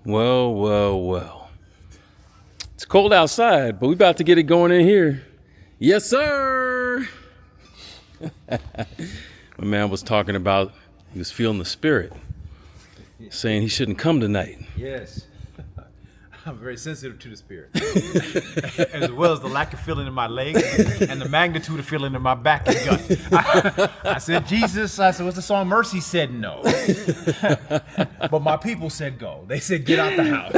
Well, well, well. It's cold outside, but we about to get it going in here. Yes, sir. My man was talking about he was feeling the spirit, saying he shouldn't come tonight. Yes. I'm very sensitive to the spirit, as well as the lack of feeling in my legs and the magnitude of feeling in my back and gut. I said, Jesus, I said, what's the song? Mercy said no. But my people said go. They said, get out the house.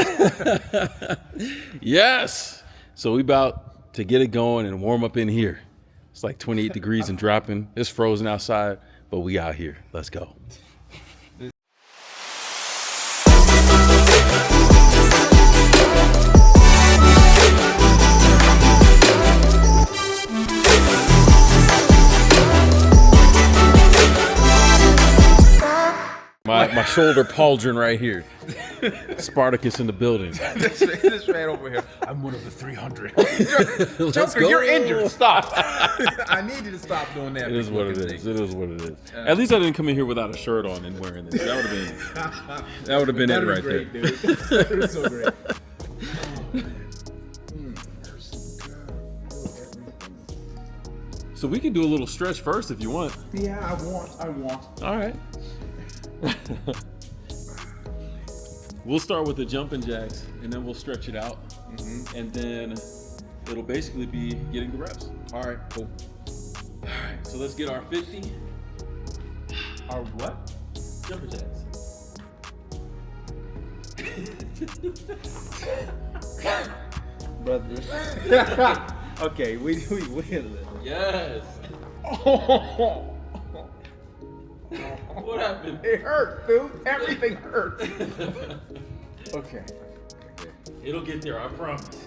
Yes. So we about to get it going and warm up in here. It's like 28 degrees and dropping. It's frozen outside, but we out here. Let's go. My shoulder pauldron right here. Spartacus in the building. This man over here. I'm one of the 300. Let's Joker, go. you're injured. Stop. I need you to stop doing that. It is what it is. It is what it is. At least I didn't come in here without a shirt on and wearing this. That would have been it right great, there. Dude. That was so great. So we can do a little stretch first if you want. Yeah, I want. All right. We'll start with the jumping jacks and then we'll stretch it out. And then it'll basically be getting the reps. All right, cool. All right, so let's get our 50 Our what? jumping jacks. Brother. Okay, we hit it. Yes. What happened? It hurt, dude. Everything hurt. Okay. It'll get there, I promise.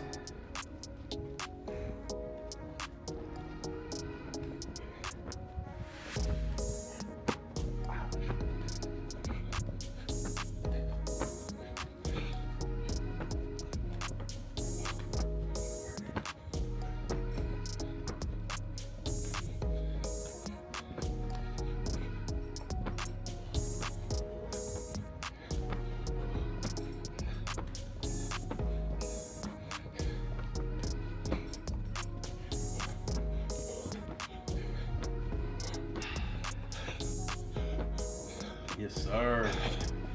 Yes, sir.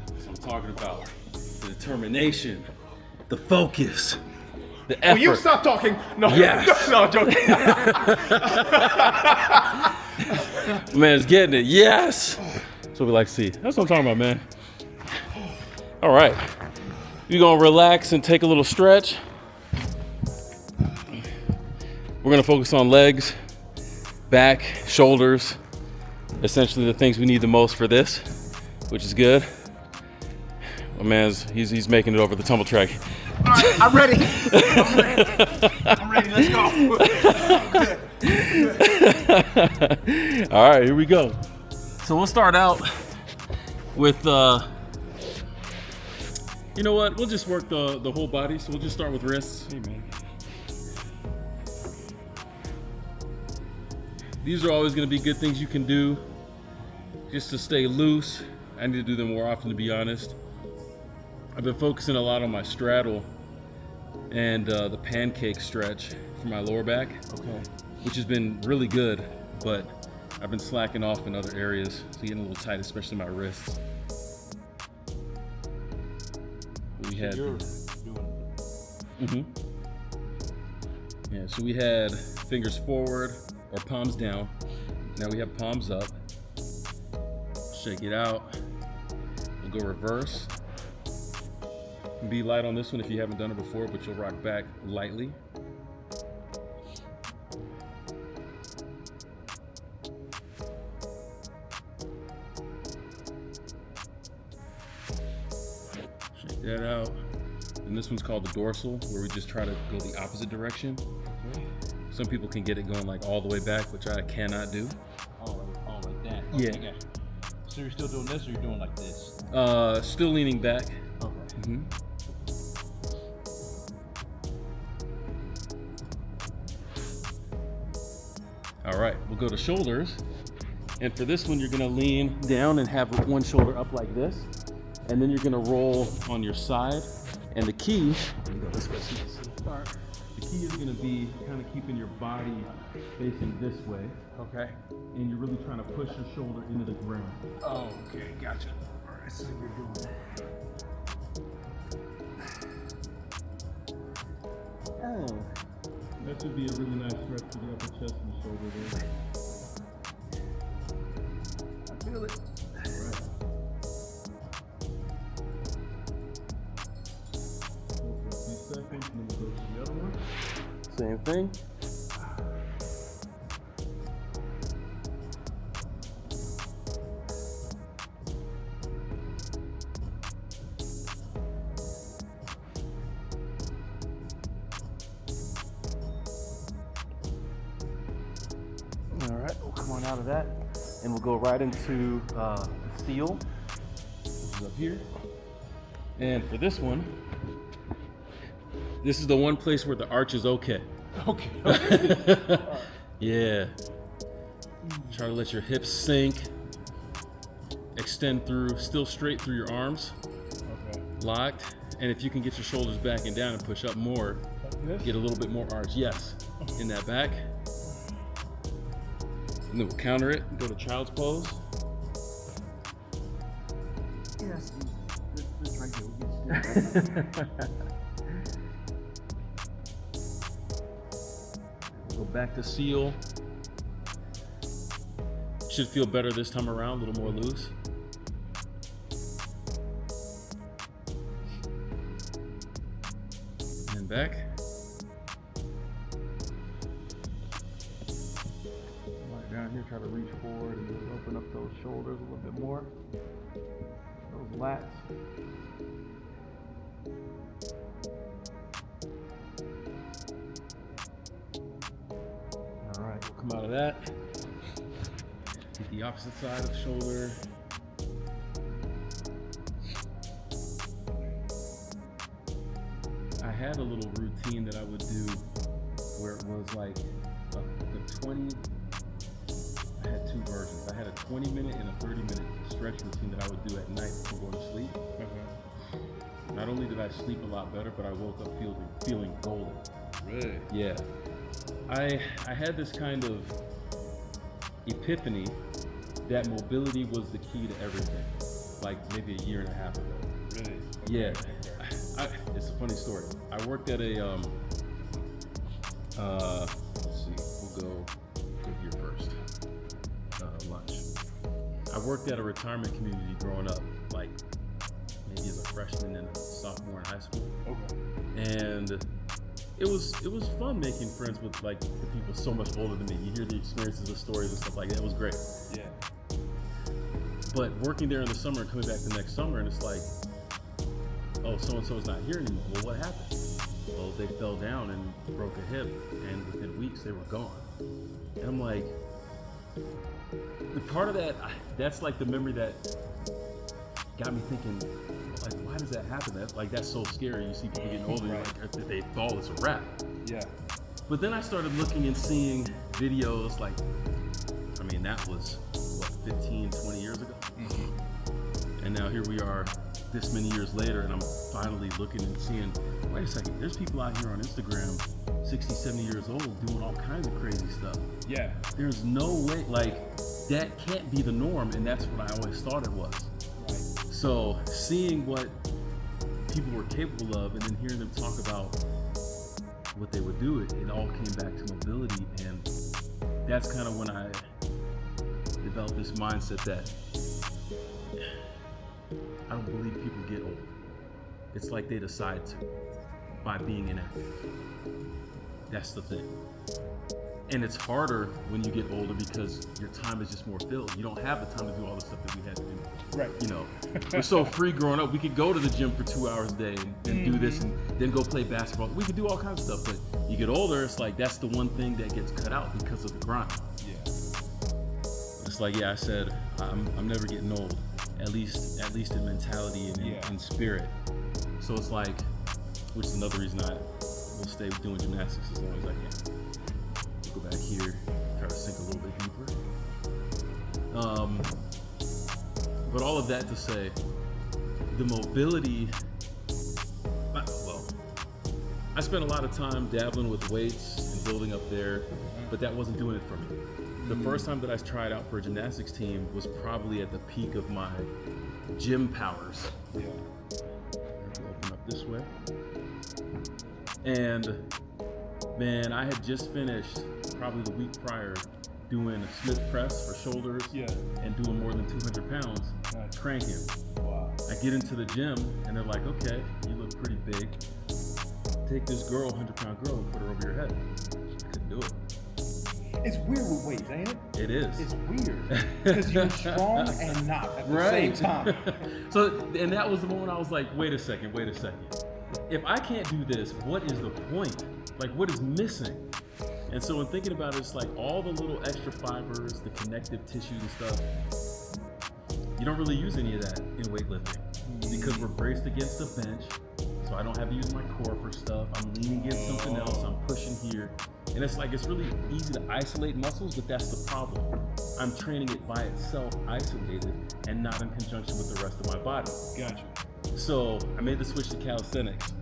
That's what I'm talking about. The determination, the focus, the effort. Will you stop talking? No, Yes. no, joking. Man's getting it. Yes. That's what we like to see. That's what I'm talking about, man. All right. You're going to relax and take a little stretch. We're going to focus on legs, back, shoulders, essentially the things we need the most for this, which is good. My man's, he's making it over the tumble track. All right, I'm ready. I'm ready. Let's go. All right, here we go. So we'll start out with, you know what? We'll just work the whole body. So we'll just start with wrists. Hey, man. These are always going to be good things you can do just to stay loose. I need to do them more often, to be honest. I've been focusing a lot on my straddle and the pancake stretch for my lower back, which has been really good, but I've been slacking off in other areas, so getting a little tight, especially my wrists. We had, yeah, so we had fingers forward or palms down. Now we have palms up. Shake it out. We'll go reverse. Be light on this one if you haven't done it before, but you'll rock back lightly. Shake that out. And this one's called the dorsal, where we just try to go the opposite direction. Some people can get it going like all the way back, which I cannot do. Oh, like that. Yeah. Okay. So you're still doing this, or you're doing like this? Still leaning back. Okay. All right, we'll go to shoulders. And for this one, you're gonna lean down and have one shoulder up like this. and then you're gonna roll on your side. And the key, let me go this way so you can see the start. The key is gonna be kind of keeping your body facing this way, Okay. and you're really trying to push your shoulder into the ground. Oh, okay, gotcha. All right, so you're doing That should be a really nice stretch to the upper chest and shoulder there. I feel it. Alright. Hold for a few seconds, and then we'll go to the other one. Same thing. All right, we'll come on out of that, and we'll go right into the seal, which is up here. And for this one, this is the one place where the arch is okay. Okay. Yeah. Try to let your hips sink, extend through, still straight through your arms, Okay. locked. And if you can get your shoulders back and down and push up more, Like this? get a little bit more arch. Yes, in that back. And then we'll counter it, go to child's pose. Yes. This right here. We'll get Go back to seal. Should feel better this time around, a little more loose. And back. Right down here, try to reach forward and just open up those shoulders a little bit more. Those lats. All right, we'll come out of that. Get the opposite side of the shoulder. I had a little routine that I would do where it was like a 20, I had two versions. I had a 20-minute and a 30-minute stretch routine that I would do at night before going to sleep. Not only did I sleep a lot better, but I woke up feeling golden. Really? Yeah. I had this kind of epiphany that mobility was the key to everything, like maybe a year and a half ago. Really? Yeah. It's a funny story. I worked at a, let's see, we'll go here first. Lunch. I worked at a retirement community growing up, like maybe as a freshman and a sophomore in high school. Okay. And it was fun making friends with like the people so much older than me. You hear the experiences, the stories and stuff like that. It was great. Yeah. But working there in the summer and coming back the next summer, and it's like, oh, so-and-so's not here anymore. Well, what happened? Well, they fell down and broke a hip, and within weeks they were gone. And I'm like, the part of that's like the memory that got me thinking, like, why does that happen? That's so scary. You see people getting older, you're like, if they fall, it's a wrap. Yeah. But then I started looking and seeing videos like, I mean, that was, what, 15, 20 years ago? Mm-hmm. And now here we are this many years later, and I'm finally looking and seeing, wait a second, there's people out here on Instagram, 60, 70 years old, doing all kinds of crazy stuff. Yeah. There's no way, like, that can't be the norm, and that's what I always thought it was. Right. So seeing what people were capable of, and then hearing them talk about what they would do, it all came back to mobility, and that's kind of when I developed this mindset that I don't believe people get old. It's like they decide to by being inactive. That's the thing. And it's harder when you get older because your time is just more filled. You don't have the time to do all the stuff that we had to do. Right. You know, we're so free growing up. We could go to the gym for 2 hours a day and do this and then go play basketball. We could do all kinds of stuff, but you get older, it's like that's the one thing that gets cut out because of the grind. Yeah. It's like, yeah, I said, I'm never getting old, at least in mentality and in spirit. So it's like, which is another reason I will stay doing gymnastics as long as I can. Go back here, try to sink a little bit deeper. But all of that to say, the mobility, well, I spent a lot of time dabbling with weights and building up there, but that wasn't doing it for me. The first time that I tried out for a gymnastics team was probably at the peak of my gym powers. Yeah. Open up this way. And man, I had just finished probably the week prior doing a Smith press for shoulders and doing more than 200 pounds, cranking. Wow. I get into the gym and they're like, okay, you look pretty big. Take this girl, 100-pound girl, and put her over your head. I couldn't do it. It's weird with weights, ain't it? It is. It's weird because you're strong and not at the same time. So, and that was the moment I was like, wait a second. If I can't do this, what is the point? Like, what is missing? And so, when thinking about it, it's like all the little extra fibers, the connective tissues and stuff, you don't really use any of that in weightlifting because we're braced against the bench. So I don't have to use my core for stuff. I'm leaning against something else. I'm pushing here. And it's like, it's really easy to isolate muscles, but that's the problem. I'm training it by itself, isolated, and not in conjunction with the rest of my body. Gotcha. So I made the switch to calisthenics.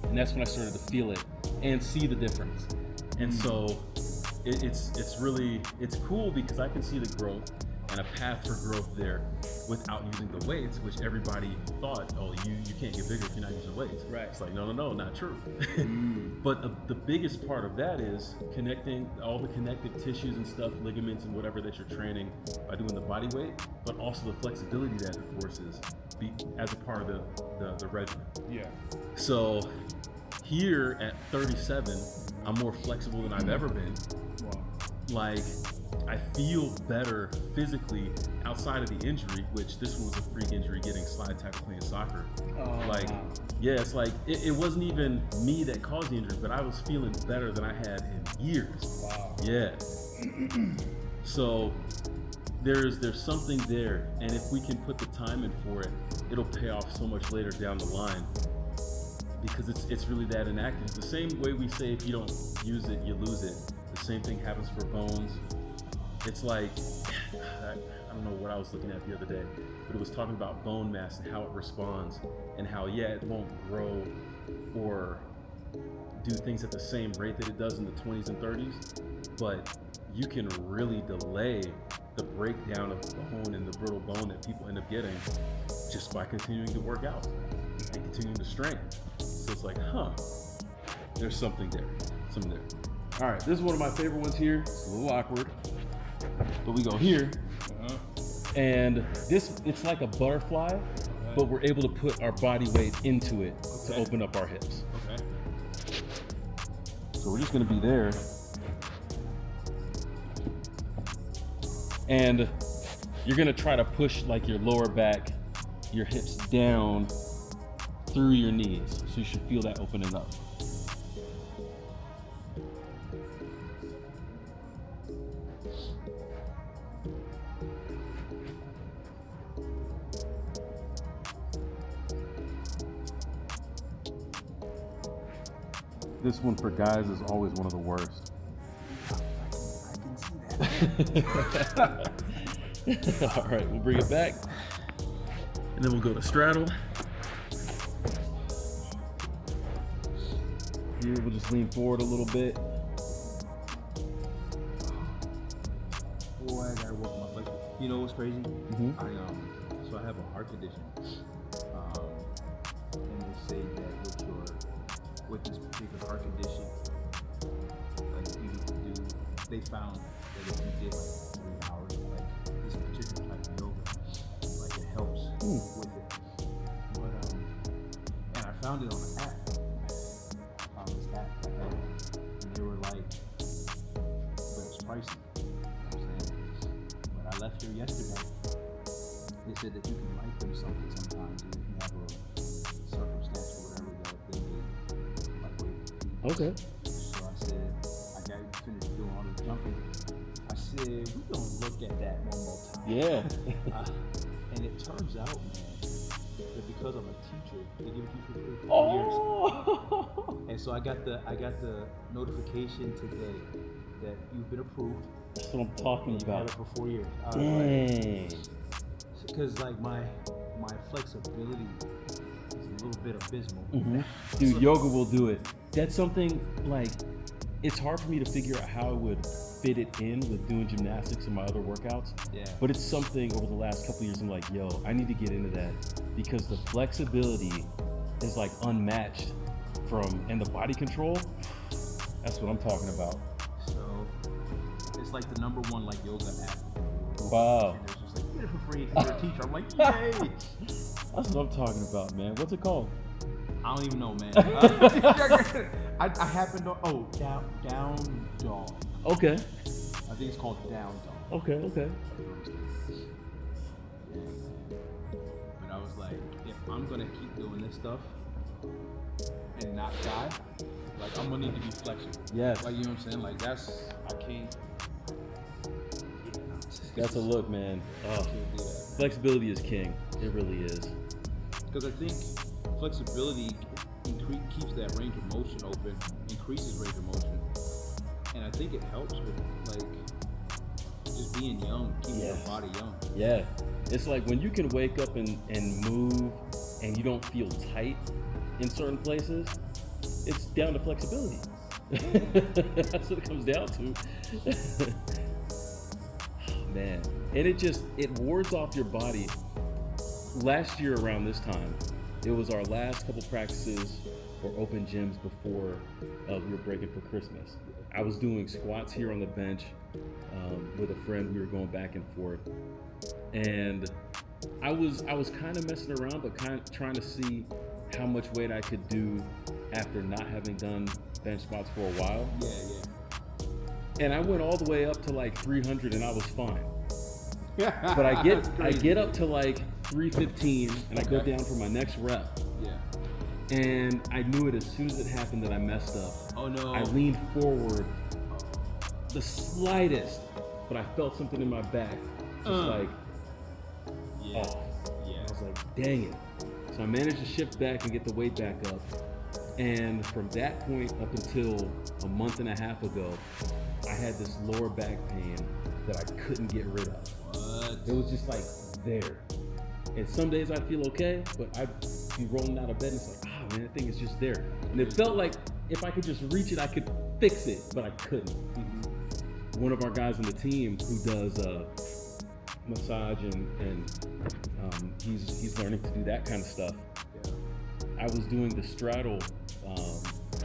And that's when I started to feel it and see the difference. And so it's really cool because I can see the growth and a path for growth there without using the weights, which everybody thought, oh, you can't get bigger if you're not using weights. Right. It's like, no, not true. But the biggest part of that is connecting all the connective tissues and stuff, ligaments and whatever that you're training by doing the body weight, but also the flexibility that it forces as a part of the regimen. Yeah. So here at 37, I'm more flexible than I've ever been. Wow. Like, I feel better physically outside of the injury, which this one was a freak injury getting slide tackle playing soccer. Wow. Yeah, it's like, it wasn't even me that caused the injury, but I was feeling better than I had in years. Wow. Yeah. So there's something there, and if we can put the time in for it, it'll pay off so much later down the line. Because it's really that inactive. It's the same way we say if you don't use it, you lose it. The same thing happens for bones. It's like, I don't know what I was looking at the other day, but it was talking about bone mass and how it responds and how, it won't grow or do things at the same rate that it does in the 20s and 30s, but you can really delay the breakdown of bone and the brittle bone that people end up getting just by continuing to work out and continuing to strain. So it's like, there's something there. All right, this is one of my favorite ones here. It's a little awkward, but we go here, and it's like a butterfly, but we're able to put our body weight into it to open up our hips. Okay. So we're just gonna be there, and you're gonna try to push like your lower back, your hips down through your knees. So you should feel that opening up. This one for guys is always one of the worst. I can see that. All right, we'll bring it back. And then we'll go to straddle. Here, we'll just lean forward a little bit. Boy, I gotta work my leg. You know what's crazy? Mm-hmm. So I have a heart condition, and they say that with this particular heart condition, like you need to do. They found that if you did like 3 hours of like this particular type of yoga, like it helps with it. But and I found it on an app. I found this app that had it, and they were like, but it's pricey. You know what I'm saying? But I left here yesterday. They said that you can write them something sometimes, and if you have a circumstance or whatever that they need, like wait. Okay. So I said, I got finished doing all the jumping. I said, we gonna look at that one more time. Yeah. And it turns out, man, that because I'm a teacher, they give it to you for free for 4 years. And so I got the notification today that you've been approved. That's what I'm talking You have about. it for 4 years. Dang. Because like my my flexibility is a little bit abysmal. Dude, yoga will do it. That's something like, it's hard for me to figure out how I would fit it in with doing gymnastics and my other workouts. Yeah. But it's something over the last couple of years I'm like, yo, I need to get into that because the flexibility is like unmatched and the body control, that's what I'm talking about. So it's like the #1 like yoga app. Wow. And it's just like, get it for free because you're a teacher. I'm like, yay. That's what I'm talking about, man. What's it called? I don't even know, man. I happened to, down dog. Okay. I think it's called down dog. Okay. But I was like, if I'm gonna keep doing this stuff and not die, like I'm gonna need to be flexible. Yes. Like, you know what I'm saying? Like I can't. That's a look, man. Oh, Can't do that. flexibility is king. It really is. Because I think flexibility keeps that range of motion open, increases range of motion, and I think it helps with like just being young, keeping your Yes. body young. Yeah. It's like when you can wake up and move and you don't feel tight in certain places, it's down to flexibility. That's what it comes down to. Man. And it wards off your body. Last year around this time, it was our last couple practices for open gyms before we were breaking for Christmas. I was doing squats here on the bench with a friend. We were going back and forth, and I was kind of messing around, but kind of trying to see how much weight I could do after not having done bench squats for a while. Yeah. And I went all the way up to like 300, and I was fine. But I get up to like 315, and I go down for my next rep. Yeah. And I knew it as soon as it happened that I messed up. Oh no. I leaned forward the slightest, but I felt something in my back, just like Yeah. off. Yeah. I was like, dang it. So I managed to shift back and get the weight back up. And from that point up until a month and a half ago, I had this lower back pain that I couldn't get rid of. What? It was just like there. And some days I'd feel okay, but I'd be rolling out of bed and it's like, man, that thing is just there. And it felt like if I could just reach it, I could fix it, but I couldn't. One of our guys on the team who does massage and he's learning to do that kind of stuff. Yeah. I was doing the straddle,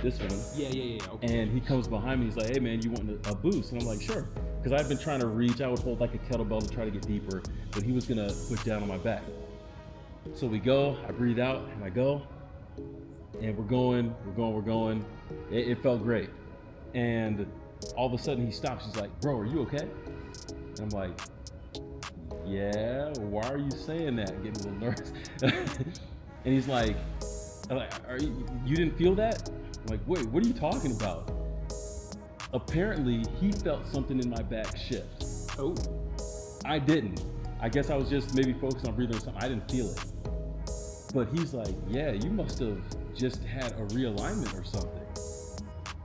this one. Yeah. Okay. And he comes behind me, he's like, hey man, you want a boost? And I'm like, sure. Because I've been trying to reach, I would hold like a kettlebell to try to get deeper, but he was gonna push down on my back. So we go, I breathe out, and I go, and we're going. It felt great. And all of a sudden he stops, he's like, bro, are you okay? And I'm like, yeah, why are you saying that? I'm getting a little nervous. And he's like, you didn't feel that? I'm like, wait, what are you talking about? Apparently, he felt something in my back shift. Oh. I didn't. I guess I was just maybe focused on breathing or something. I didn't feel it. But he's like, yeah, you must have just had a realignment or something.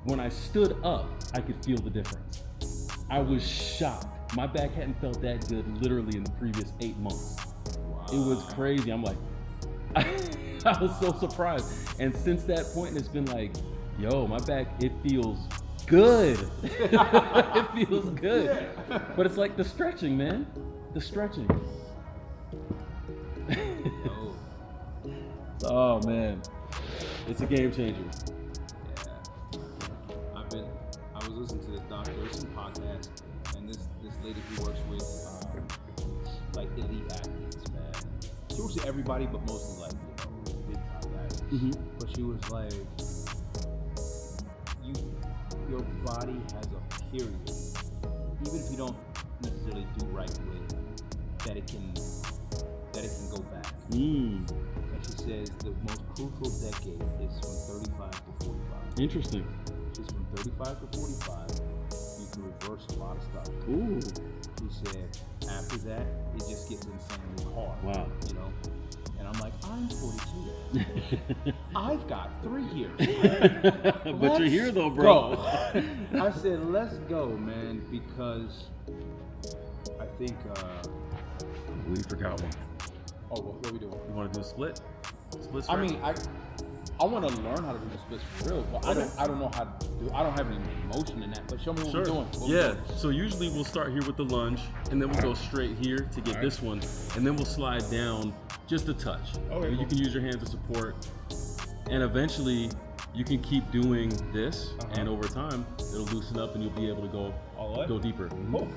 When I stood up, I could feel the difference. I was shocked. My back hadn't felt that good literally in the previous 8 months. Wow. It was crazy. I'm like, I was so surprised. And since that point, it's been like, yo, my back, it feels good. It feels good. But it's like the stretching, man. The stretching. Oh. Oh, man. It's a game changer. Yeah. I was listening to this doctor, there's some podcast, and this lady who works with like elite athletes, man. She works with everybody, but mostly like, big time guys. Mm-hmm. But she was like, your body has a period, even if you don't necessarily do right with, that it can go back. And she says the most crucial decade is from 35 to 45. Interesting. She's from 35 to 45. You can reverse a lot of stuff. Ooh. She said after that, it just gets insanely hard. Wow. You know? And I'm like, I'm 42. I've got 3 years. But you're here though, bro. Go. I said, let's go, man, because I think We forgot one. Oh, what we doing? You want to do a split? Split I stretch? mean, I want to learn how to do the splits for real, but I don't know how to do. I don't have any motion in that. But show me what we're doing. What we Yeah. doing. So usually we'll start here with the lunge, and then we'll go straight here to get this one, and then we'll slide down just a touch. Okay, You cool. can use your hands to support, and eventually you can keep doing this, and over time it'll loosen up, and you'll be able to All right. go deeper. Cool.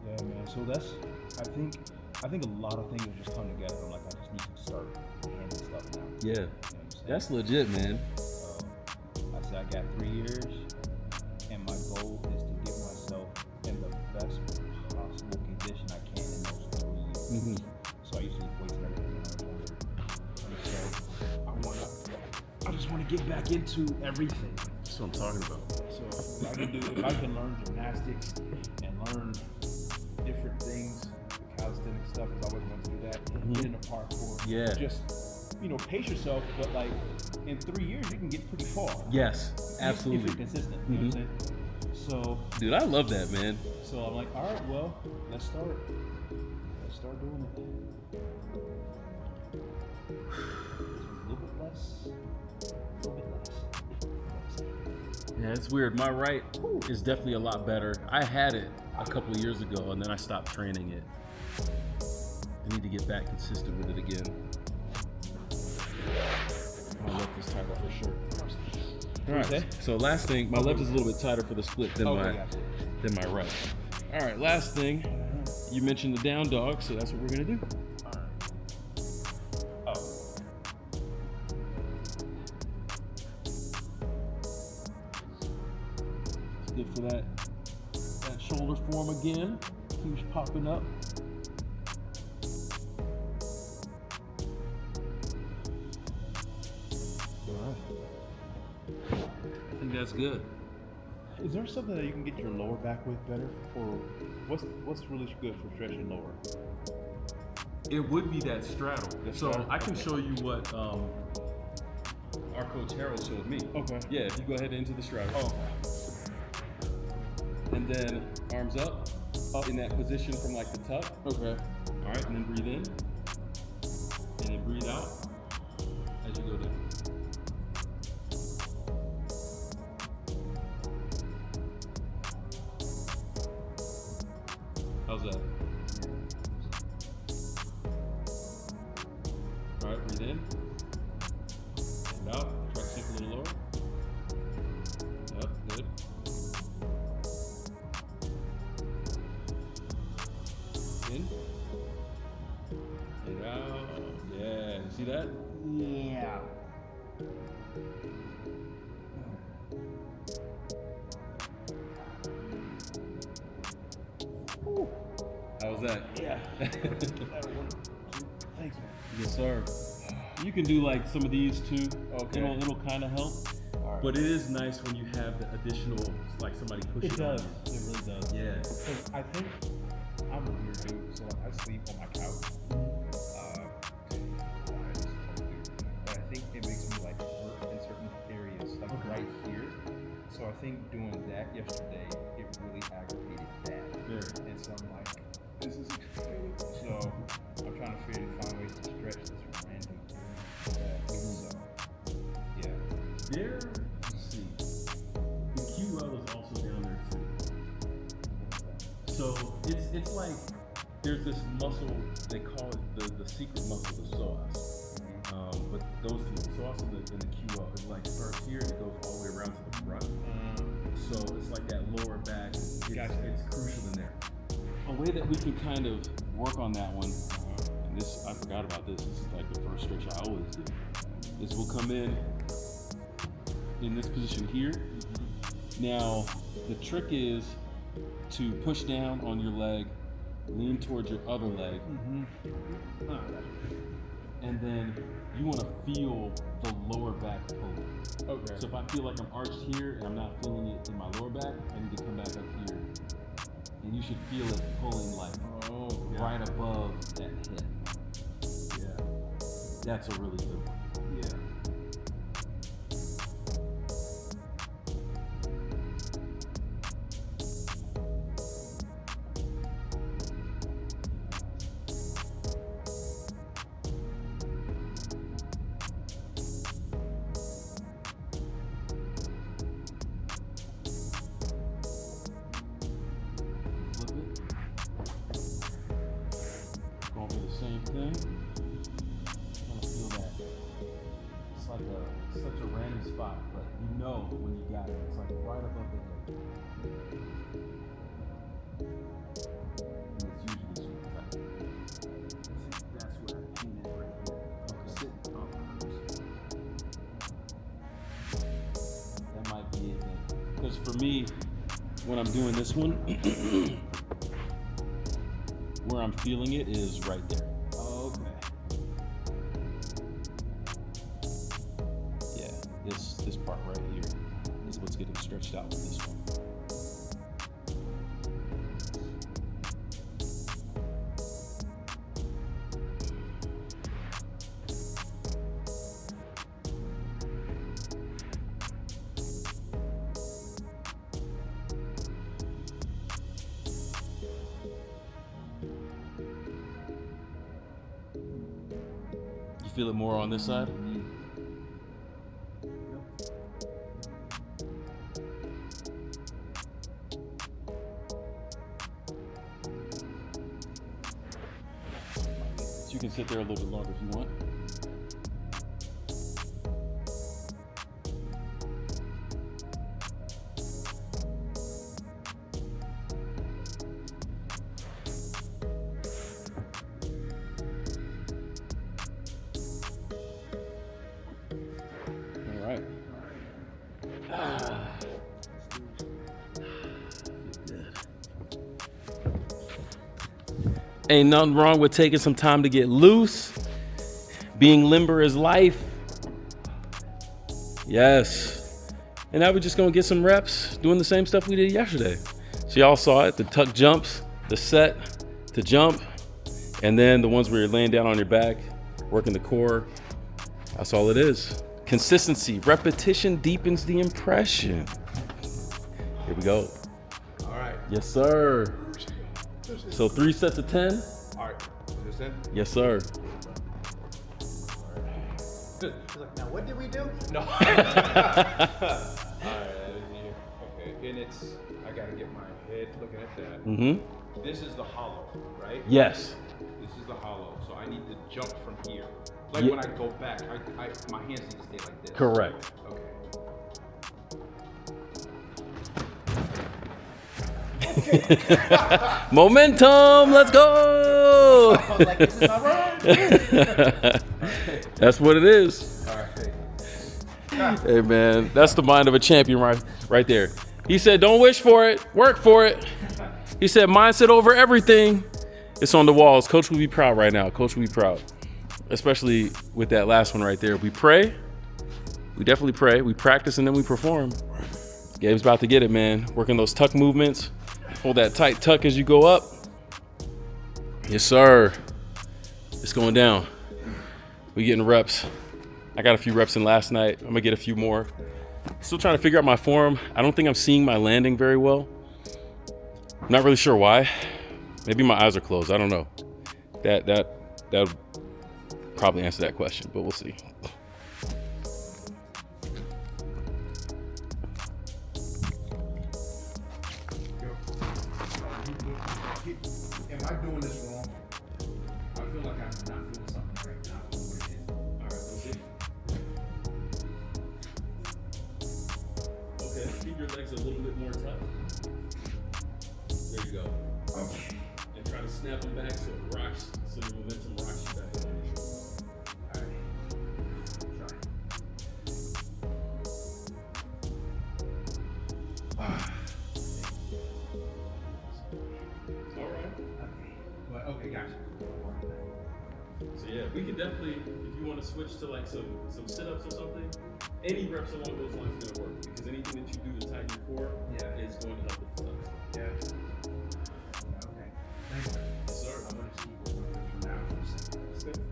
Yeah, man. So that's. I think a lot of things are just coming together. I'm like, I just need to start handling stuff now. Yeah. You know what I'm saying? That's legit, man. I said I got 3 years, and my goal is to get myself in the best possible condition I can in those 3 years. Mhm. So I used to waste everything when I was younger. And so I just want to get back into everything. That's what I'm talking about. So if I can learn gymnastics and learn different things, the calisthenic stuff, because I always wanted to do that. Get into parkour. Yeah. Just pace yourself, but like in 3 years you can get pretty far. Yes, If absolutely. you're consistent. You know what I'm saying? So Dude, I love that, man. I'm like, all right, well, let's start doing it. A little bit less. Yeah, it's weird. My right is definitely a lot better. I had it a couple of years ago, and then I stopped training it. I need to get back consistent with it again. My left is tighter for sure. All right. Okay. So last thing, my left is a little bit tighter for the split than Gotcha. my right. All right. Last thing, you mentioned the down dog, so that's what we're gonna do. Good for that shoulder form again. Keeps popping up. I think that's good. Is there something that you can get your lower back with better, or what's really good for stretching lower? It would be that straddle. So straddle? I can show you what our coach Harold showed me. Okay. Yeah, if you go ahead into the straddle. Oh. And then arms up in that position from like the tuck. Okay. All right, and then breathe in. And then breathe out as you go down. How's that? All right, breathe in. And out. Try to sink a little lower. Yep, good. In. And out. Yeah, you see that? Yeah. How was that? Yeah. Thanks, man. Yes, sir. You can do like some of these too. Okay. It'll kind of help. All right. But it is nice when you have the additional, like somebody pushing It does. on It really does. you. Yeah. Because I think I'm a weird dude, so like I sleep on my couch. I just don't do. But I think it makes me like hurt in certain areas, like right here. So I think doing that yesterday, it really aggravated that. Very. And so I'm like, this is exciting. So I'm trying to find ways to stretch this random area. So yeah. There, let's see. The QL is also down there too. So it's like there's this muscle, they call it the secret muscle of psoas. But those two, the psoas and the QL, it like starts here and it goes all the way around to the front. So it's like that lower back. It's crucial in there. A way that we can kind of work on that one, and this I forgot about this. This is like the first stretch I always do. Is we'll come in this position here. Now the trick is to push down on your leg, lean towards your other leg, and then you want to feel the lower back pull. Okay. So if I feel like I'm arched here and I'm not feeling it in my lower back, I need to come back up here. And you should feel it pulling like right above that hip. Yeah. That's a really good one. Yeah. such a random spot, but you know when you got it. It's like right above the head. And it's usually super tight. That's where I came in right here. Sitting top of That might be it then. Because for me, when I'm doing this one, where I'm feeling it is right there. Oh, okay. Yeah, this part right here is what's getting stretched out with this one. You feel it more on this side? So you can sit there a little bit longer if you want. All right. Ain't nothing wrong with taking some time to get loose. Being limber is life. Yes. And now we're just gonna get some reps doing the same stuff we did yesterday. So y'all saw it, the tuck jumps, the set to jump, and then the ones where you're laying down on your back, working the core. That's all it is. Consistency, repetition deepens the impression. Here we go. All right. Yes, sir. So 3 sets of 10? All right. Is this in? Yes, sir. Now, what did we do? No. All right. Okay. And it's, I got to get my head looking at that. Mm-hmm. This is the hollow, right? Yes. This is the hollow. So I need to jump from here. Like Ye- when I go back, my hands need to stay like this. Correct. Okay. Momentum, let's go. I was like, this is not right. That's what it is. All right. Hey man, that's the mind of a champion right there. He said, don't wish for it, work for it. He said, mindset over everything. It's on the walls. Coach will be proud right now. Coach will be proud. Especially with that last one right there. We pray. We definitely pray. We practice and then we perform. Gabe's about to get it, man. Working those tuck movements. Hold that tight tuck as you go up. Yes, sir. It's going down. We getting reps. I got a few reps in last night. I'm gonna get a few more. Still trying to figure out my form. I don't think I'm seeing my landing very well. I'm not really sure why. Maybe my eyes are closed. I don't know. That would probably answer that question, but we'll see. Am I doing this wrong? I feel like I'm not doing something right now. All right, we'll see. Okay, keep your legs a little bit more tight. There you go. Okay. And try to snap them back so it rocks, so the momentum rocks you back on your shoulders. All right. All right. But okay, gotcha. So yeah, we can definitely, if you want to switch to like some sit-ups or something, any reps along those lines is gonna work because anything that you do to tighten your core is going to help with the tucks. Yeah. Okay. Thanks, man. Yes, sir. I'm gonna keep working on this from now for a second.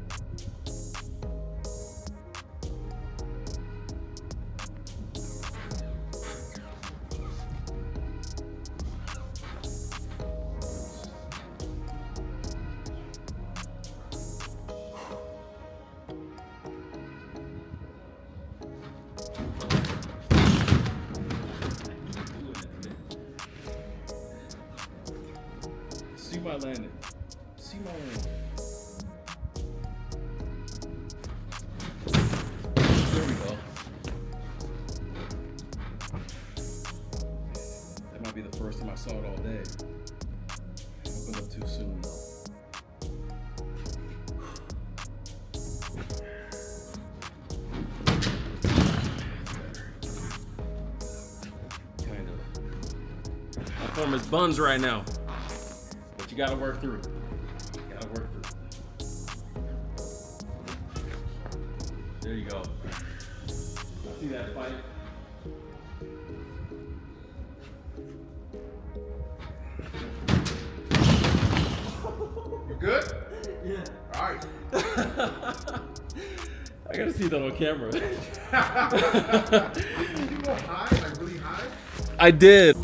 See my landing. See my landing. There we go. performance buns right now. But you gotta work through it. You gotta work through it. There you go. See that fight? You good? Yeah. All right. I gotta see that on camera. Did you go high, like really high? I did.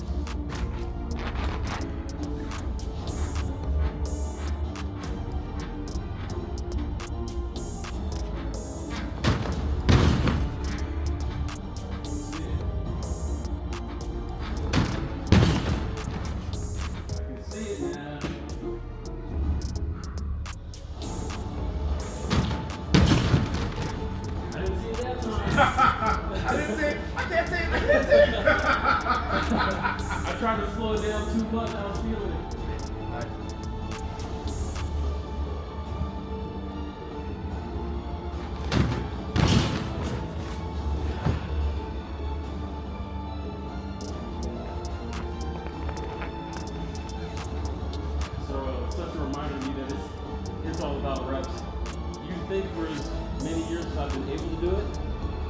I didn't see it. I can't see it. I can't see it. I tried to slow it down too much. I was feeling it. So such a reminder to me that it's all about reps. You think for as many years as I've been able to do it,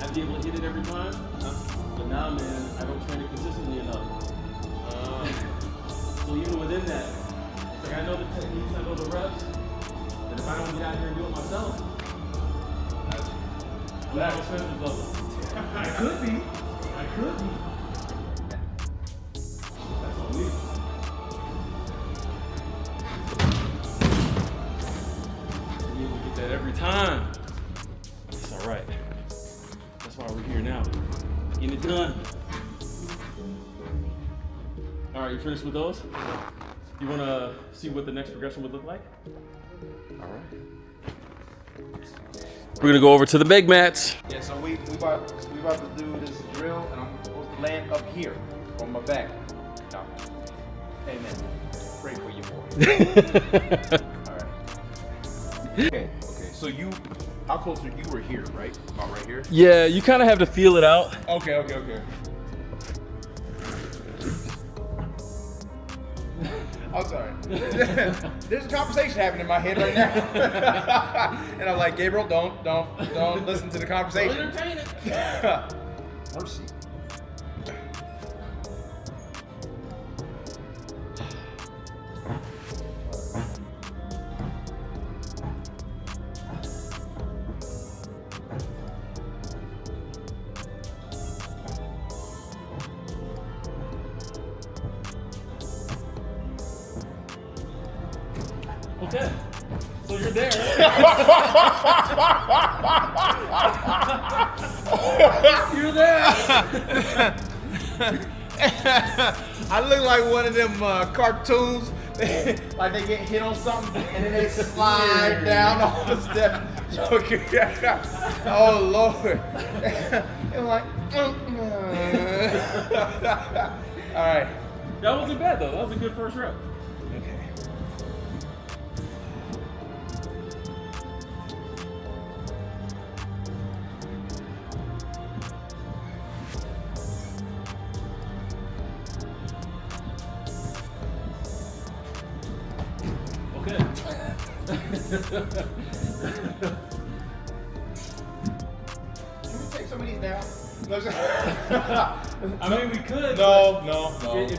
I'd be able to hit it every time. But now, man, I don't train it consistently enough. So even within that, it's like I know the techniques, I know the reps, but if I don't get out here and do it myself, I'm not expensive level. I could be. I could be. That's on me. To be able to get that every time. It's all right. That's why we're here now. Getting it done. All right, you finished with those? You want to see what the next progression would look like? All right. We're going to go over to the big mats. Yeah, so we about to do this drill, and I'm supposed to land up here on my back. No. Amen. Pray for you, boy. All right. Okay. So how close you were here, right? About right here. Yeah, you kind of have to feel it out. Okay. I'm sorry. There's a conversation happening in my head right now, and I'm like, Gabriel, don't listen to the conversation. Entertain it. Mercy. Okay. So you're there. You're there. I look like one of them cartoons, like they get hit on something and then they slide down all the steps. Oh Lord! I'm like, all right. That wasn't bad though. That was a good first rep. Okay. Okay. Can we take some of these down? I mean, we could. No.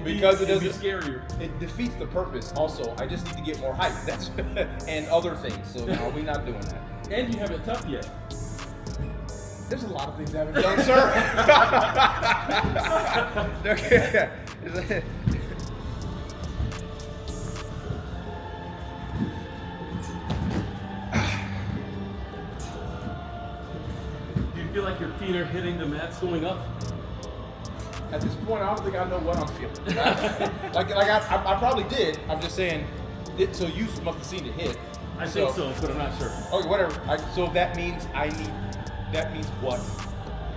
Because it it'd be doesn't. scarier. It defeats the purpose. Also, I just need to get more height. That's and other things. So no, we're not doing that. And you haven't toughed yet. There's a lot of things I haven't done, sir. Okay. Do you feel like your feet are hitting the mats going up? At this point, I don't think I know what I'm feeling. I probably did. I'm just saying. So you must have seen it hit. I think so, but I'm not sure. Okay, whatever. So that means That means what?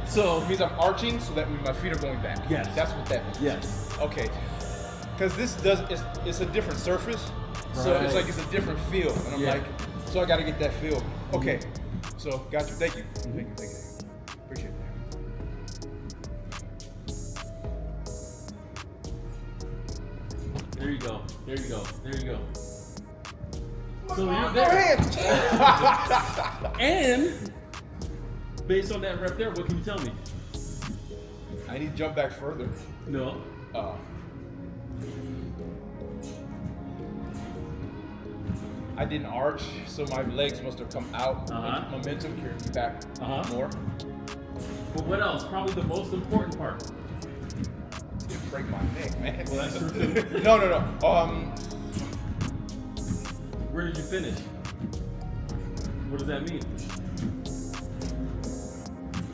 So It means I'm arching, so that means my feet are going back. Yes. That's what that means. yes. Okay. Because it's a different surface, so it's Right. like it's a different feel, and I'm Yeah. like, so I got to get that feel. Okay. So got you. Thank you. Thank you. Appreciate that. There you go. There you go. There you go. So you're Go there. ahead. And based on that rep there, what can you tell me? I need to jump back further. No. I didn't arch, so my legs must have come out. Uh-huh. Momentum carried me back more. But what else? Probably the most important part. It break my neck, man. Well, that's true too. No. Where did you finish? What does that mean?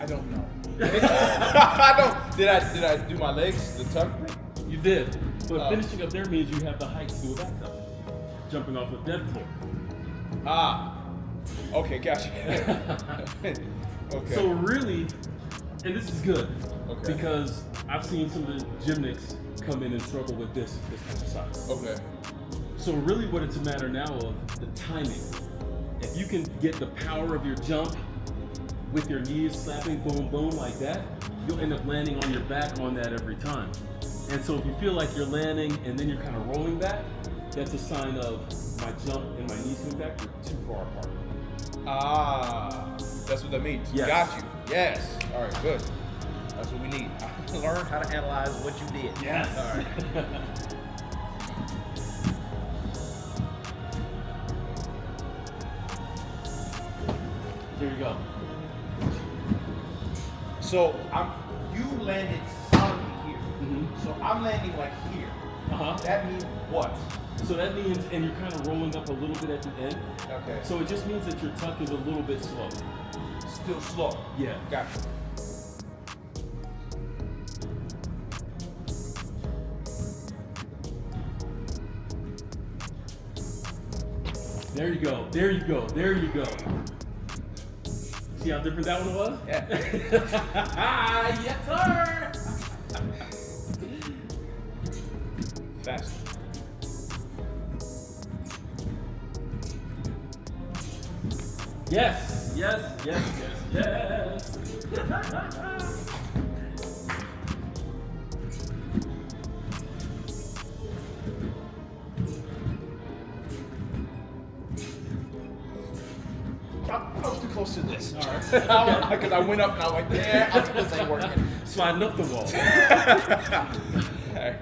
I don't know. I don't. Did I do my legs? The tuck thing? You did. But Oh. finishing up there means you have the height to do a back tuck. Jumping off of dead floor. Okay, gotcha. Okay. So really, and this is good, Okay. because I've seen some of the gymnasts come in and struggle with this exercise. Okay. So really what it's a matter now of the timing. If you can get the power of your jump with your knees slapping boom boom like that, you'll end up landing on your back on that every time. And so if you feel like you're landing and then you're kind of rolling back, that's a sign of my jump and my knees coming back are too far apart. That's what that means. Yes. Got you. Yes. All right, good. That's what we need. Learn how to analyze what you did. Yes. All right. Here you go. So you landed solidly here. Mhm. So I'm landing like here. Uh-huh. That means what? So that means, and you're kind of rolling up a little bit at the end. Okay. So it just means that your tuck is a little bit slow. Still slow. Yeah. Gotcha. There you go. There you go. There you go. See how different that one was? Yeah. Yes, sir. Fast. Yes. Yes. Yes. Yes. Yes. I was too close to this. All right. Because I went up and I was like, yeah, this ain't working. Sliding up the wall. Okay.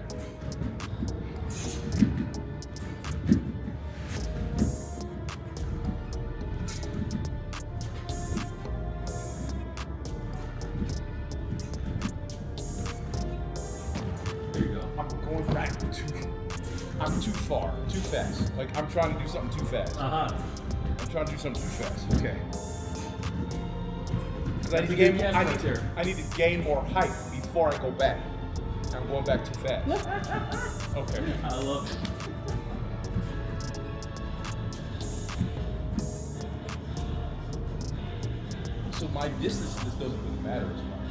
There you go. I'm going back I'm too far, too fast. Like I'm trying to do something too fast. Uh-huh. I'm trying to do something too fast. Okay. Because I That's need to a gain. good catch right there. I need to gain more height before I go back. I'm going back too fast. Okay. I love it. So my distance just doesn't really matter as much.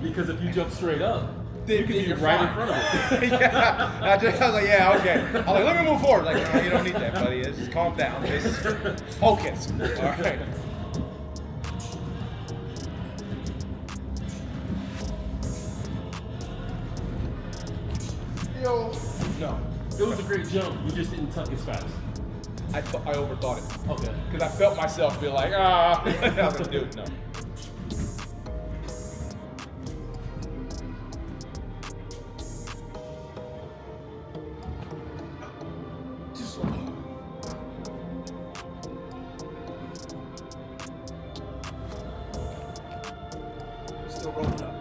Because if you jump straight up, Then you can be you're right in fine. front of it. Yeah. I was like, yeah, okay. I was like, let me move forward. Like, no, you don't need that, buddy. Just calm down. Just focus. All right. Yo. No. It was a great jump. You just didn't tuck as fast. I overthought it. Okay. Because I felt myself be like, I was like, dude, no. Too slow. Still rolling up.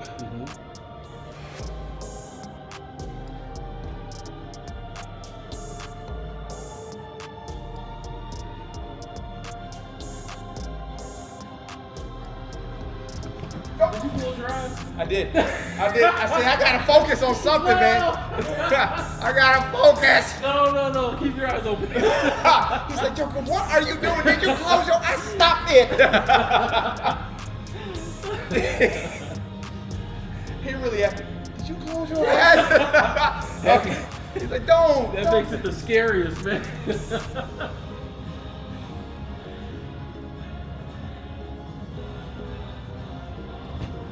Did you close your eyes? I did. I said, I gotta focus on something, man. I gotta focus. No. Keep your eyes open. He's like, Joker, what are you doing? Did you close your eyes? Stop it. He really had to. Did you close your eyes? Okay. He's like, don't. That makes it the scariest, man.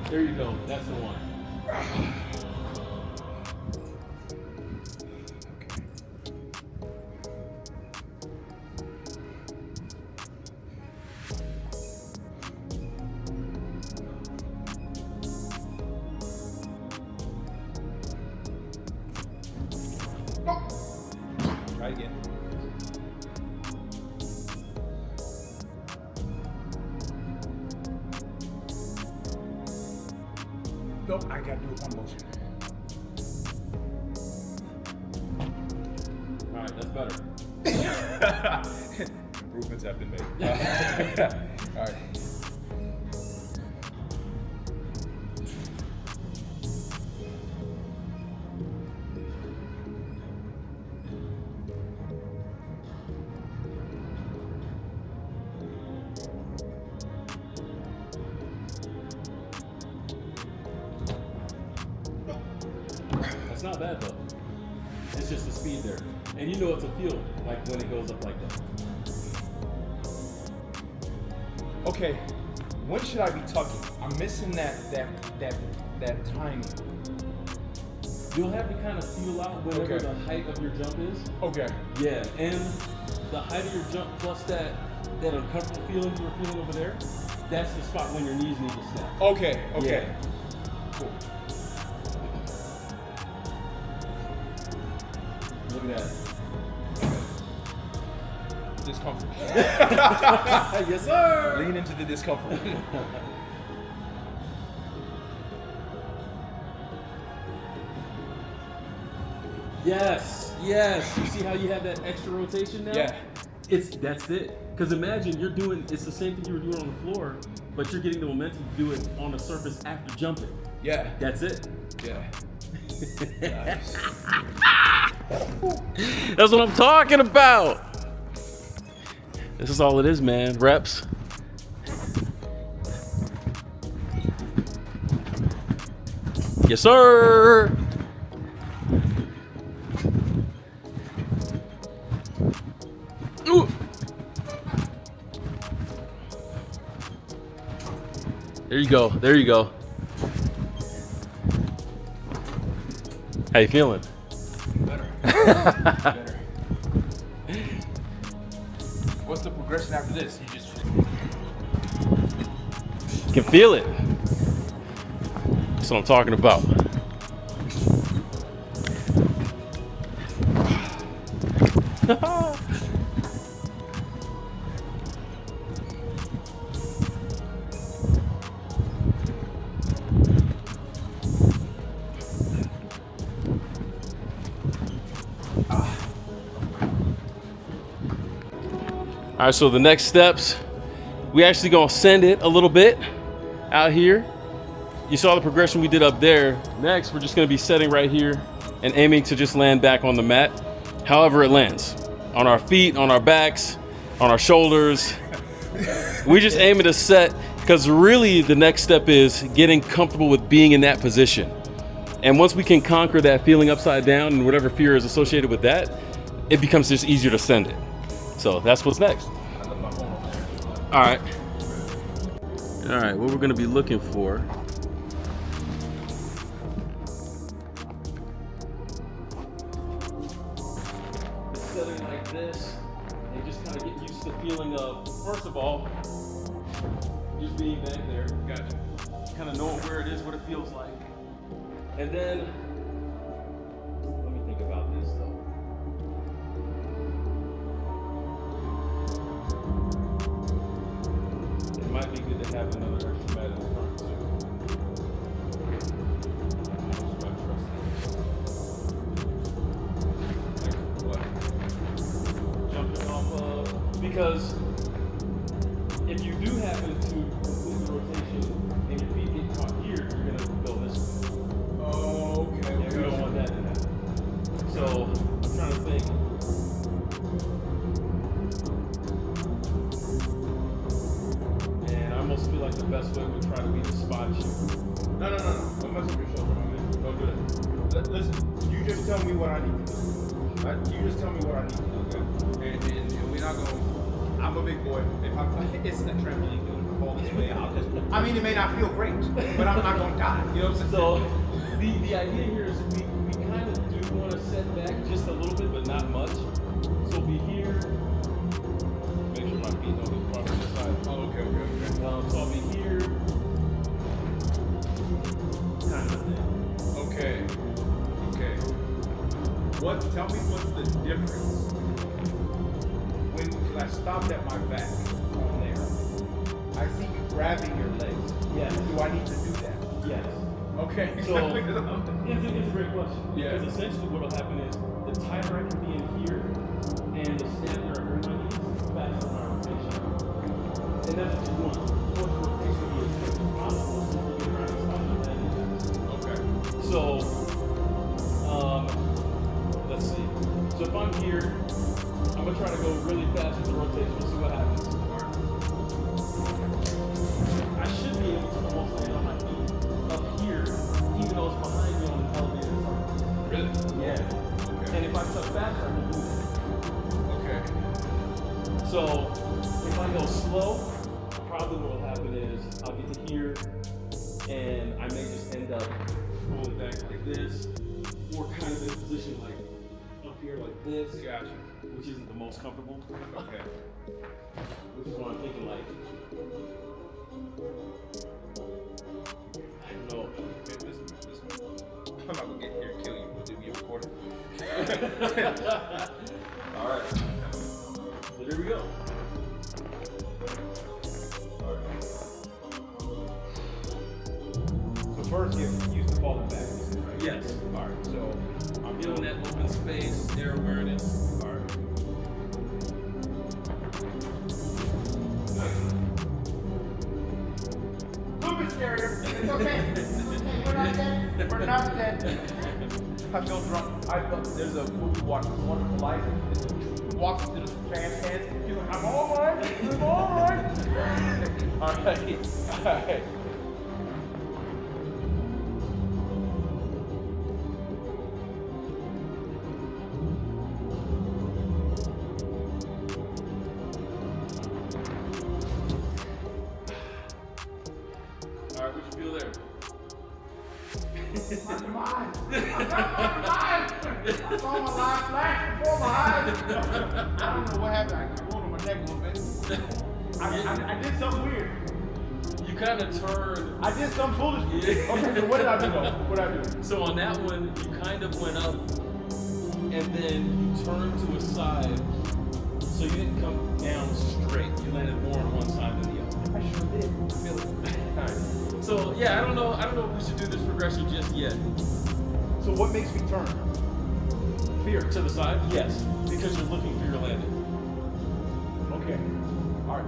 There you go. That's the one. Nope, I gotta do one motion. All right, that's better. Improvements have been made. All right. That's not bad though. It's just the speed there. And you know it's a feel like when it goes up like that. Okay, when should I be tucking? I'm missing that timing. You'll have to kind of feel out whatever Okay. the height of your jump is. Okay. Yeah, and the height of your jump plus that uncomfortable feeling you were feeling over there, that's the spot when your knees need to snap. Okay. Yeah. Cool. Look at that. Discomfort. Yes, sir. Lean into the discomfort. Yes. You see how you have that extra rotation now? Yeah. That's it. Because imagine it's the same thing you were doing on the floor, but you're getting the momentum to do it on the surface after jumping. Yeah. That's it. Yeah. Nice. That's what I'm talking about. This is all it is, man. Reps. Yes, sir. Ooh. There you go. There you go. How you feeling? Better. What's the progression after this? You just Can feel it. That's what I'm talking about. All right, so the next steps, we actually gonna send it a little bit out here. You saw the progression we did up there. Next, we're just gonna be setting right here and aiming to just land back on the mat, however it lands. On our feet, on our backs, on our shoulders. We just aim it a set, because really the next step is getting comfortable with being in that position. And once we can conquer that feeling upside down and whatever fear is associated with that, it becomes just easier to send it. So that's what's next. All right, what we're gonna be looking for. Setting like this, and just kind of get used to the feeling of, first of all, just being back there. Gotcha. Kind of knowing where it is, what it feels like. And then, let me think about this though. It might be good to have another extra mat in the front too. Jumping off of, because if you do happen to complete the rotation and your feet get caught here, you're gonna go this way. Oh, okay. Yeah, we don't want that to happen. So I'm trying to think. And I almost feel like the best way would try to be the spot shoot. No. Don't mess up your shoulder, my man. Don't do that. Listen, you just tell me what I need to do. You just tell me what I need to do, okay? And we're not going. I'm a big boy. If I'm, it's a trampoline, dude. Fall this way, I'll just. I mean, it may not feel great, but I'm not gonna die. You know what I'm saying? So the idea here is we kind of do want to set back just a little bit, but not much. So be here. Make sure my feet don't get caught on the side. Oh, okay. So I'll be here. Kind of thing. Okay. Tell me what's the difference when I stopped at my back on there. I see you grabbing your legs. Yes. Do I need to do that? Yes. Okay. So it's a great question. Yeah. Because essentially what will happen is the tighter I can be in here and the stamina I bring my knees, the faster my rotation. And that's what you want. You want the rotation to be as quick as possible so you can try to stop the landing. Okay. So, let's see. So if I'm here, I'm gonna try to go really fast with the rotation. We'll see what happens. I should be able to almost land on my feet up here, even though it's behind me on the elevator. Really? Yeah. Okay. And if I touch faster, I can do that. Okay. So if I go slow, probably what will happen is I'll get to here, and I may just end up pulling back like this, or kind of in a position like up here like this. Gotcha. Which isn't the most comfortable. Okay. Which is what I'm thinking like. I don't know. Listen. I'm not gonna get here and kill you. We'll do you recording. All right. So here we go. So first, you used to falling back. Right? Yes. All right. So I'm feeling that open space, air awareness. all right. Little bit scarier. It's okay. We're not dead. We're not dead. I feel drunk. I felt there's a movie watched, Wonderful Life. He walks into the trans head. He's like, I'm all right. I'm all right. All right. All right. All right, what you feel there? I got my eyes. I saw my life flash before my eyes. I don't know what happened. I rolled on my neck a little bit. I did something weird. You kind of turn. I did something foolish. Yeah. Okay, so what did I do though? What did I do? So on that one, you kind of went up, and then you turned to a side, so you didn't come down straight. You landed more on one side than the other. I sure did. I feel it. All right. So yeah, I don't know if we should do this progression just yet. So what makes me turn? Fear to the side? Yes, because you're looking for your landing. Okay. All right.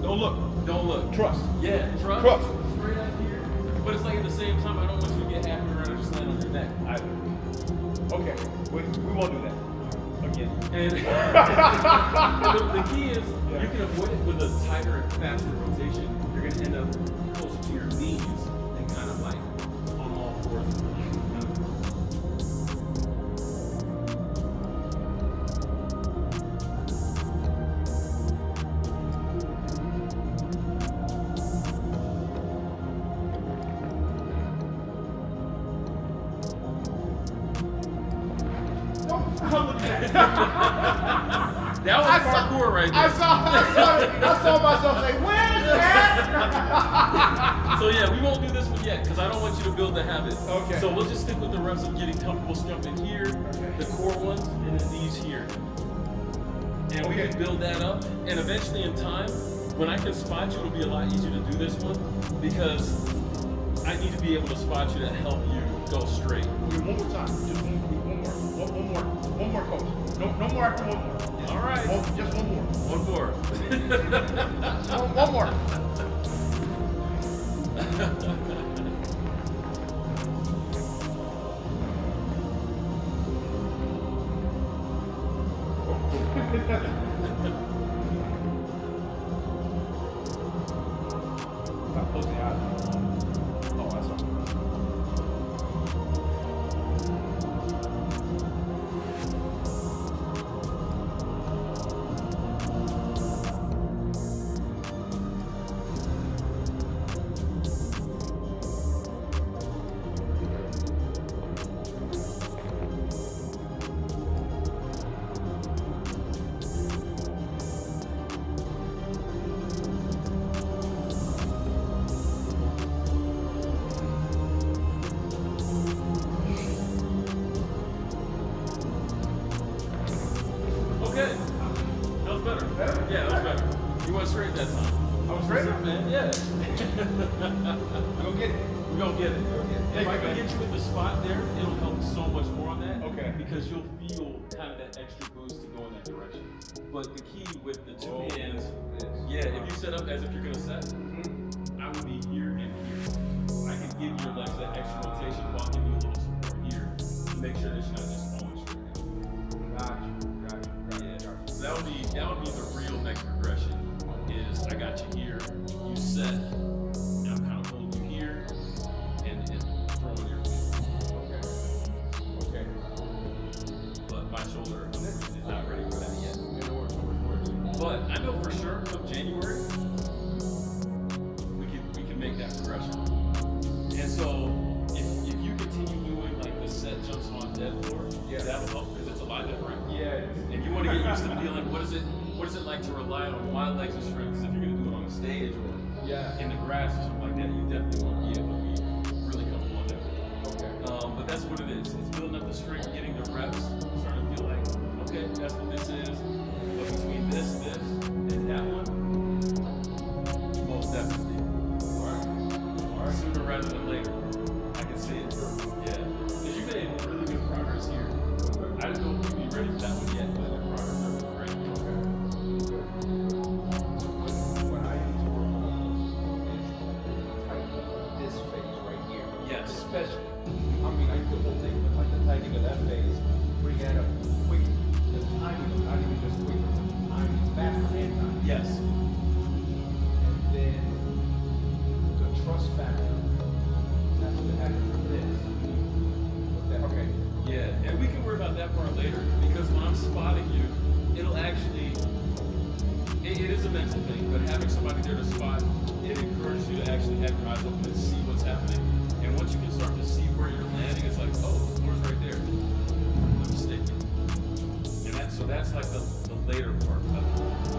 Don't look. Don't look. Trust. Yeah, trust. Trust. Straight up here. But it's like at the same time, I don't want you to get halfway around and just land on your neck either. Okay. We won't do that. Again. And the key is you can avoid it with a tighter and faster rotation. You're gonna end up closer to your knees and kind of like on all fours. Don't look at that. That was parkour right there. I saw myself say, where's that? So yeah, we won't do this one yet because I don't want you to build the habit. Okay. So we'll just stick with the reps of getting comfortable jumping here, the core ones, and then these here. And we Okay. can build that up. And eventually in time, when I can spot you, it'll be a lot easier to do this one because I need to be able to spot you to help you go straight. Okay, one more time. Just one more. One more, coach. No more after one more. All right. Just one more. One more. One more. Stop closing your eyes. Oh, that's all. Go get it. We're gonna get it. Thank If I you, can man. get you in the spot there, it'll help so much more on that. Okay. Because you'll feel kind of that extra boost to go in that direction. But the key with the two Oh, hands, yes. yeah, if you set up as if you're gonna set, I would be here and here. I can give your legs that extra rotation while giving you a little support here to make sure that you're not just always straight out. Got you. So that would be the real next progression. Is I got you here, you set, and I'm kind of holding you here, and throwing your feet. Okay. But my shoulder is not ready for that yet. Yeah, no worries. But I know for sure come January, we can make that progression. And so if you continue doing like the set jumps on dead floor, Yeah. that'll help because it's a lot different. Yeah. And you want to get used to feeling what is it like to rely on my legs and strength? Because if you're gonna do it on a stage or Yeah. in the grass or something like that, you definitely want to be able to be really comfortable on that. Okay. But that's what it is. It's building up the strength, getting the reps, starting to feel like, okay, that's what this is. But between this, and that one, most definitely. Alright. Sooner rather than later. I can see it. Yeah. Because you made really good progress here. I don't know if you'd be ready for that one yet, but the progress is great. What I need to work on is tightening this phase right here. Yes. Especially. I mean, I do the whole thing, but like the tightening of that phase, bring that up quick. The timing, not even just quick, timing, faster hand time. Yes. And then the trust factor. That's what happened for this. Okay. Yeah, and we can worry about that part later because when I'm spotting you, it'll actually, it is a mental thing, but having somebody there to spot, it encourages you to actually have your eyes open and see what's happening. And once you can start to see where you're landing, it's like, oh, the floor's right there. Let me stick it. And that's like the later part of it,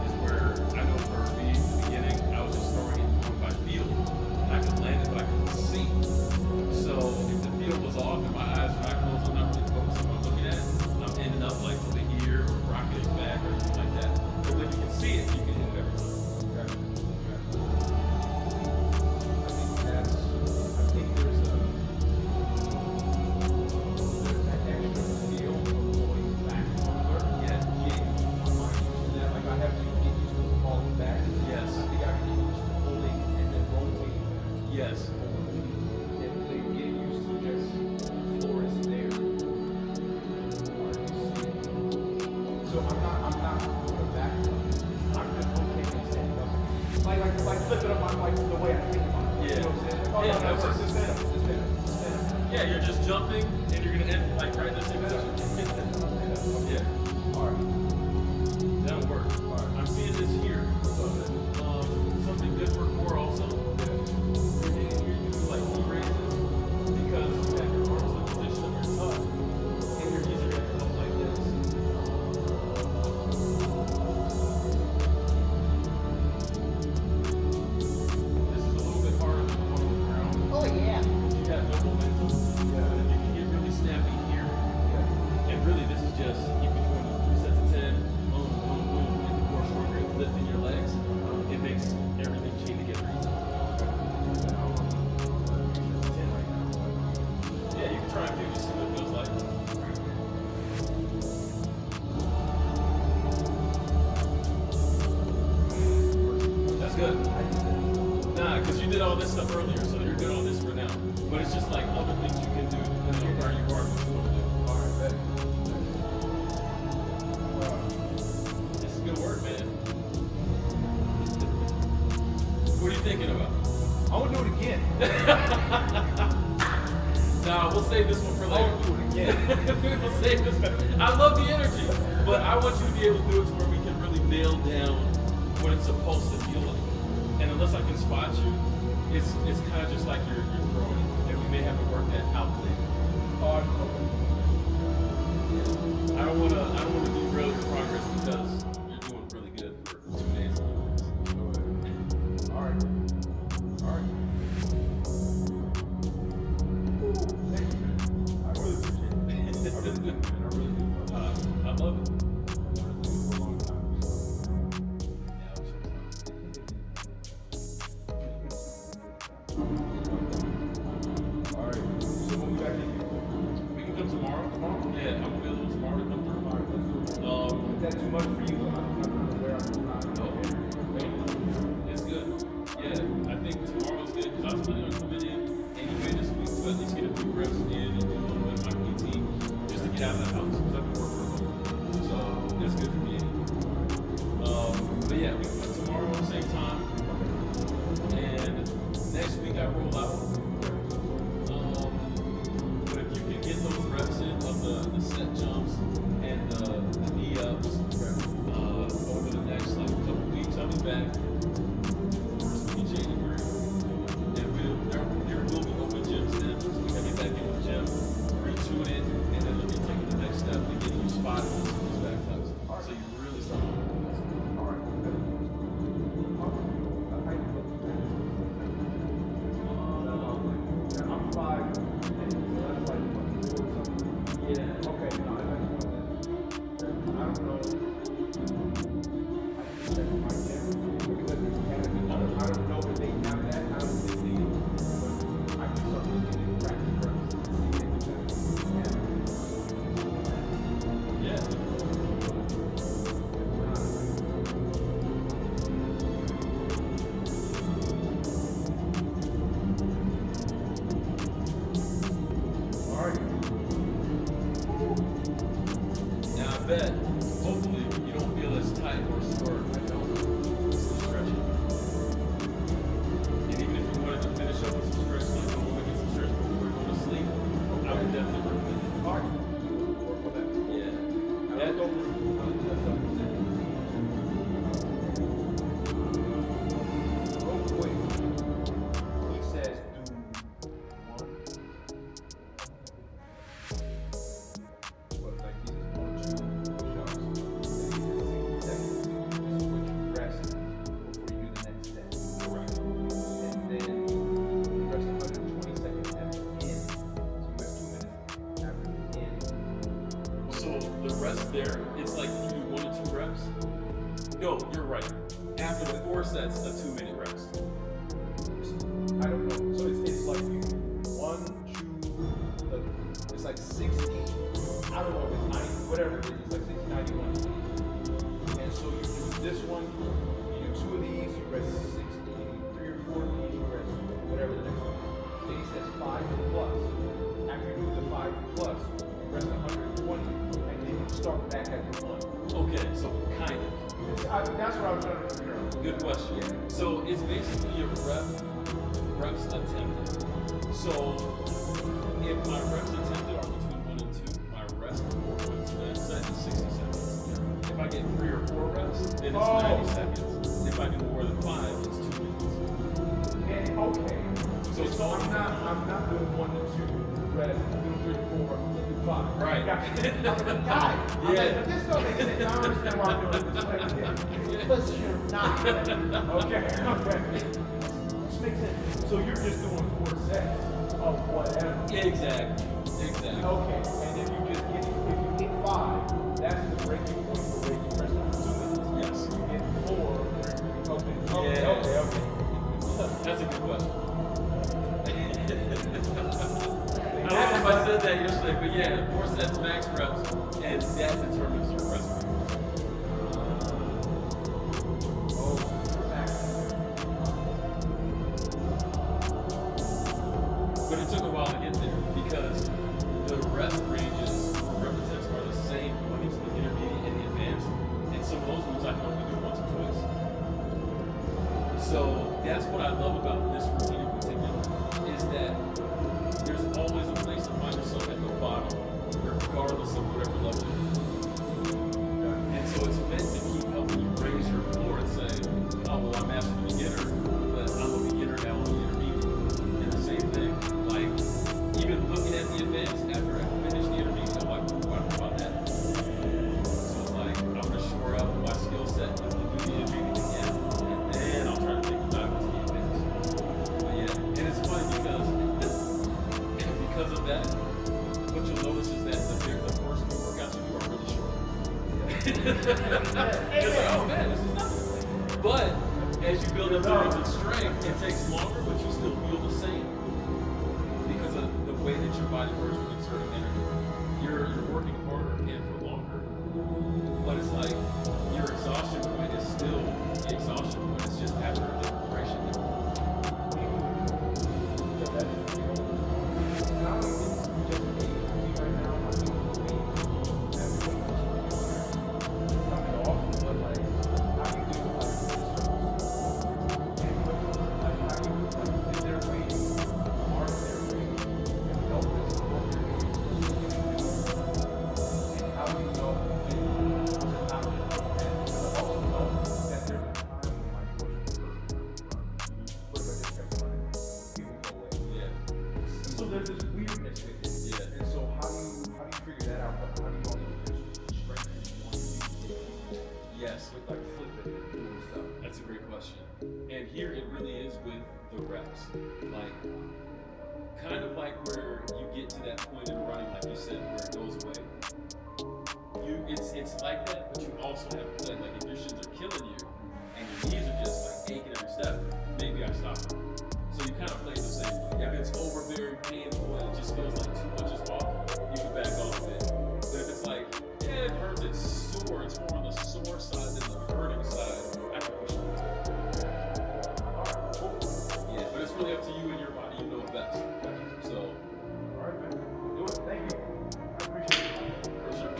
is where I know for me, in the beginning, I was just throwing it going by feel. And I could land it, but I couldn't see. So if the field was off and my eyes were not closed, I'm not really focused on what I'm looking at, I'm ending up like with the ear or rocketing back or anything like that. But when you can see it, you can hit it every time. I think there's that extra feel of going back further. Yeah. Getting my mind used to that. Like I have to get used to falling back. Yes. I think I can get used to holding and then rotating back. Yes. And then getting used to just the floor is there. Or you see it. So I'm not doing a back run. I'm just rotating and standing up. Like flipping up my the way I think about it. Yeah. You know what I'm saying? Oh, Yeah, no, that it's works. just stand up. Just stand up. Just stand up. Yeah, you're just jumping and you're gonna end like right in the same position. Yeah, All right. that'll work. I'm seeing this here. Something good for core also. You're getting here, you do like knee raises because you have your arms in the position of your tuck and your knees are gonna come like this. This is a little bit harder than the one on the ground. Oh yeah. You got no momentum. But if you can get really snappy here, and really this is just you can go into 3 sets of 10, boom, boom, boom, get the core short grip, lifting your legs. It makes everything chain together easy. Yeah, you can try and feel just see what it feels like. That's good. Nah, because you did all this stuff earlier, so you're good on this for now. But it's just like other things you can do depending on where you are and what you want to do. All right, bet. This is good work, man. What are you thinking about? I want to do it again. Nah, we'll save this one for I later. want to do it again. We'll save this one. I love the energy, but I want you to be able to do it to where we can really nail down what it's supposed to feel like. And unless I can spot you, it's kind of just like you're throwing it, and we may have to work that out later. Oh, I don't want to derail your progress because you're doing really good for 2 days. all right. All right. Thank you, man. I really appreciate it. I really do, man. I really do. I love it. I want to do it for a long time. So. Yeah, that roll out. But if you can get those reps in of the set jumps and the knee ups over the next like couple weeks, I'll be back first week in January. And there will be open gyms then. So we gotta get back in the gym, retune it, and then look at taking the next step to get you spotted on some of these back tucks. So you really start to All right. I'm 5. So that's like what, 4 or something? yeah. Okay, no, I just want that. I don't know. I have to check on my gym because I don't know if they have that. I don't think they do. But I can start looking at practice reps and see if they have it. Yeah. All right. Now I bet, hopefully, you don't feel as tight or sore. I don't. Some stretching. And even if you wanted to finish up with some stretch, like go home and get some stretch before you go to sleep, I would definitely recommend it. All right. Work with that. Yeah. I don't go through. Real quick, he says do 1. But like he says 1 or 2 push-ups. And he says 60 seconds. This is what you rest before you do the next step. Correct. And then you rest 120 seconds at the end. So you rest 2 minutes after the end. So the rest there, it's like you do 1 or 2 reps. No, you're right. After the 4 sets, a 2-minute rest. I don't know. So it's like you 1, 2, it's like 60. I don't know if it's 90, whatever it is. It's like 60, 90, 120. And so you do this one, you do 2 of these, you rest 60, 3 or 4 of these, you rest whatever the next one. Then he says 5 plus. After you do the 5 plus, you rest 120, and then you start back at the 1. Okay, so kind of. That's what I was trying to figure out. Good question. So it's basically your reps attempted. So if my reps attempted are between 1 and 2, my rest before going to that set is 60 seconds. If I get 3 or 4 reps, then it's 90 seconds. If I do more than 5, it's 2 minutes. And okay. So it's all I'm not doing 1 to 2, rest, 2, 3, 4, 5. Right. Gotcha. I'm like, guys, I'm Yeah. like, this don't make sense. I don't understand why I'm doing this. Like, yeah. Plus you're not. Okay. This makes sense. So you're just doing 4 sets of whatever. Exactly. Okay. And if you just get, if you get 5, that's the breaking point for where you rest for 2 minutes. Yes. If you get 4, okay. Yeah. Okay. That's a good question. I don't know if I said that yesterday, but yeah, 4 sets max reps, and that determines your rest rate. But it took a while to get there because the rest ranges for repetitions are the same going into the intermediate and the advanced, and some of those moves I can only do once or twice. So that's what I love about this routine in particular, is that there's always a place to find yourself at the bottom, regardless of whatever level you're in. And so it's meant to keep helping you raise your floor and say, oh, well, I'm master beginner, but I'm a beginner now on the intermediate. And the same thing, like, even looking at the advanced after I finish the intermediate, I'm like, what about that? So it's like, I'm going to shore up my skill set to do the intermediate again, and then I'll try to take the dive into the advanced. But yeah, and it's funny because of that, what you'll notice is that the first few workouts you do are really short. It's like, oh man, this is nothing. But as you build up the strength, it takes longer, but you still feel the same because of the way that your body works with exerting energy. You're working harder and for longer, but it's like your exhaustion point is still the exhaustion point. It's just after a different duration. question. And here it really is with the reps. Like, kind of like where you get to that point in running, like you said, where it goes away. It's like that, but you also have to play. Like, if your shins are killing you and your knees are just like aching every step, maybe I stop. So you kind of play the same way. If it's overbearing, painful, and it just feels like too much is off, you can back off of it. But if it's like, yeah, it hurts, it's sore, it's more on the sore side than the hurting side, I can push it. Yeah, but it's really up to you and your body, you know best. So, All right, man. Do it. Thank you. I appreciate it. for sure.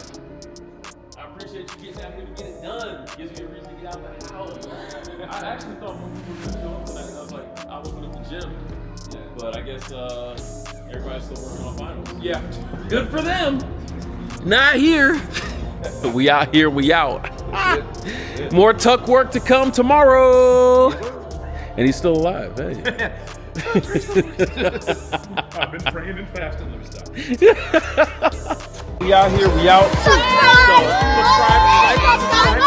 I appreciate you getting out here to get it done. Gives me a reason to get out of the house. I actually thought when we were going to show up tonight, I was like, I'll open up the gym. Yeah. But I guess everybody's still working on finals. Yeah. Good for them. Not here. We out here, we out. More tuck work to come tomorrow. And he's still alive. Hey. I've been praying and fasting. Let me stop. We out here, we out. So, subscribe, like,